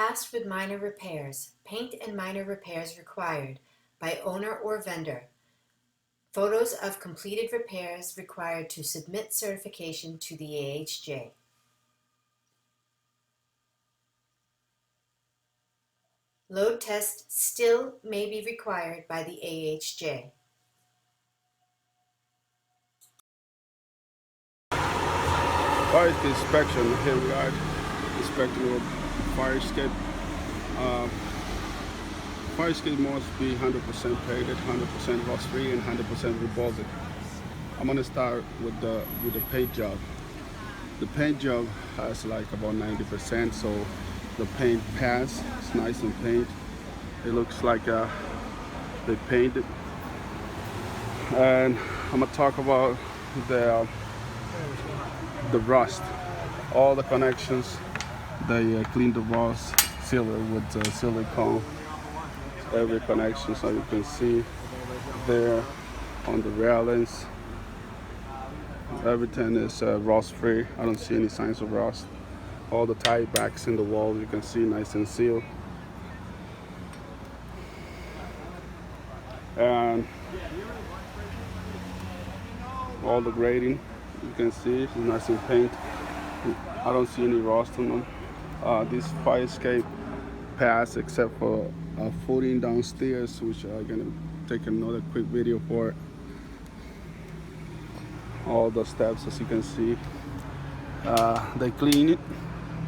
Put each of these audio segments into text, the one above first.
passed with minor repairs. Paint and minor repairs required by owner or vendor. Photos of completed repairs required to submit certification to the AHJ. Load test still may be required by the AHJ. Fire escape inspection. Here we are inspecting a fire escape. Fire escape must be 100% painted, 100% rust free, and 100% rebolted. I'm gonna start with the paint job. The paint job has like about 90%, so the paint pass. It's nice and paint. It looks like they painted. And I'm gonna talk about the rust. All the connections, they clean the rust, seal it with silicone. Every connection, so you can see there on the railings. Everything is rust free. I don't see any signs of rust. All the tie backs in the wall, you can see nice and sealed. And all the grading, you can see it's nice and paint. I don't see any rust on them. This fire escape pass, except for a footing downstairs, which I'm gonna take another quick video for it. All the steps, as you can see, they clean it,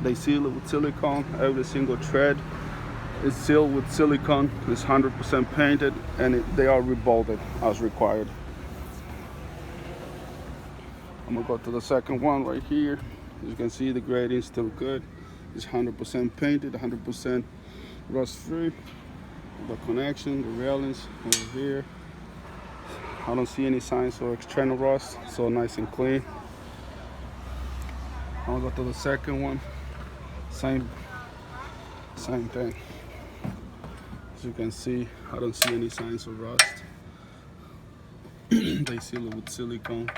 they seal it with silicone. Every single tread is sealed with silicone. It's 100% painted, and they are rebolted as required. I'm gonna go to the second one right here. As you can see, the grading is still good. It's 100% painted, 100% rust free. The connection, the railings over here. I don't see any signs of external rust, so nice and clean. I'll go to the second one. Same thing. As you can see, I don't see any signs of rust. They seal it with silicone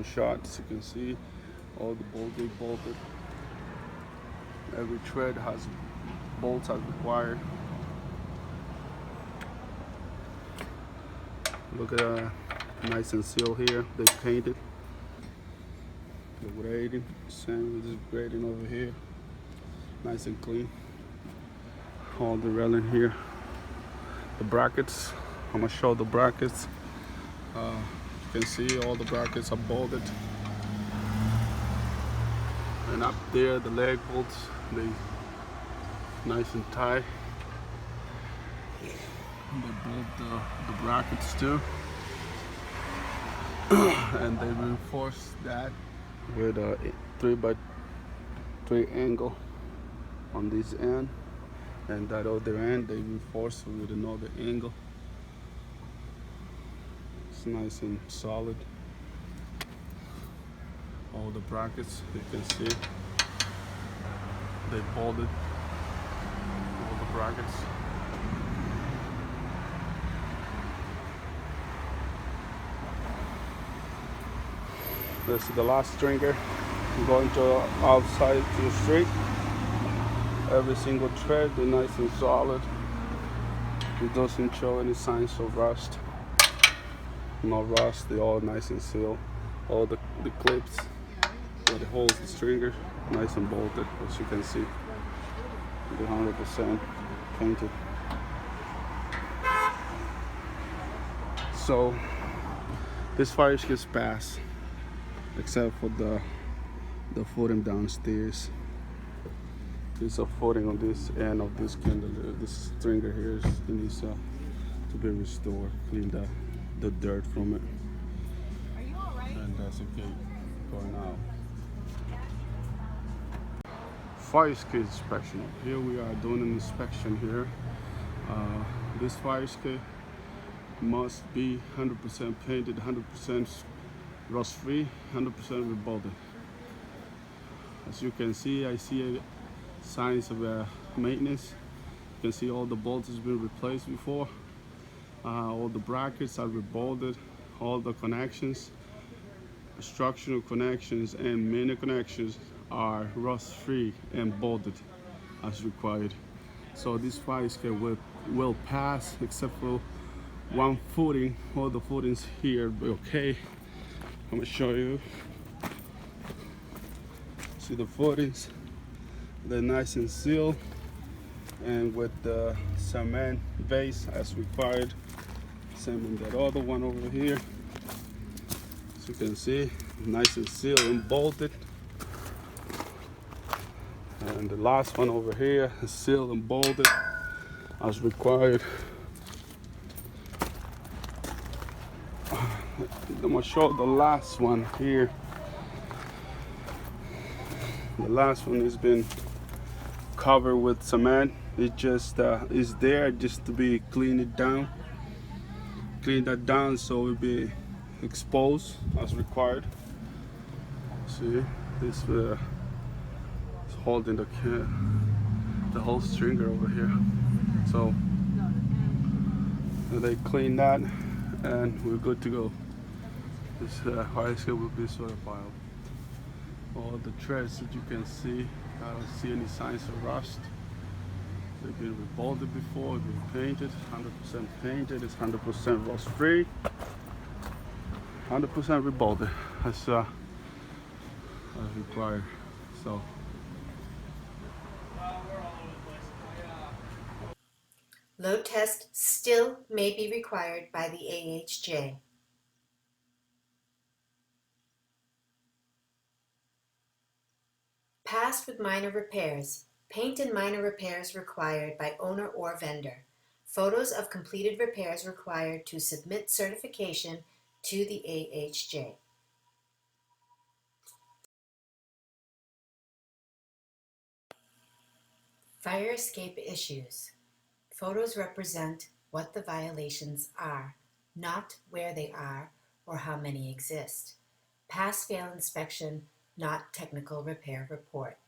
shots. You can see all the bolts they bolted. Every tread has bolts as required. Look at nice and sealed here. They painted. The grading, same with this grading over here. Nice and clean. All the railing here. The brackets. I'm gonna show the brackets. You can see all the brackets are bolted. And up there, the leg bolts, they nice and tight. They bolt the brackets too. And they reinforce that with a 3x3 angle on this end. And that other end, they reinforce with another angle. It's nice and solid. All the brackets, you can see, they bolted all the brackets. This is the last stringer going to outside to the street. Every single thread is nice and solid. It doesn't show any signs of rust. No rust, they're all nice and sealed. All the clips that holds the stringer, nice and bolted, as you can see. They're 100% painted. So this fire escape passed, except for the footing downstairs. There's a footing on this end of this candle. This stringer here needs to be restored, clean the dirt from it. Are you all right? And that's okay going out. Fire escape inspection. Here we are doing an inspection here. This fire escape must be 100% painted, 100% rust free, 100% rebolted. As you can see, I see signs of maintenance. You can see all the bolts has been replaced before. All the brackets are rebolted. All the connections, structural connections and main connections are rust free and bolted. as required. So this fire escape will pass except for one footing. All the footings here will be okay. I'm gonna show you. See the footings, they're nice and sealed, and with the cement base as required. Same in that other one over here. As you can see, nice and sealed and bolted. And the last one over here is sealed and bolted as required. I'm gonna show the last one here. The last one has been covered with cement. It just is there just to be cleaned down. Clean that down so it'll be exposed as required. See, this is holding the whole stringer over here. So they clean that, and we're good to go. This fire escape will be certified. All the threads that you can see, I don't see any signs of rust. They've been rebolted before, been painted, 100% painted. It's 100% rust free, 100% rebolted as required. So Load test still may be required by the AHJ. Passed with minor repairs. Paint and minor repairs required by owner or vendor. Photos of completed repairs required to submit certification to the AHJ. Fire escape issues. Photos represent what the violations are, not where they are or how many exist. Pass-fail inspection, not technical repair report.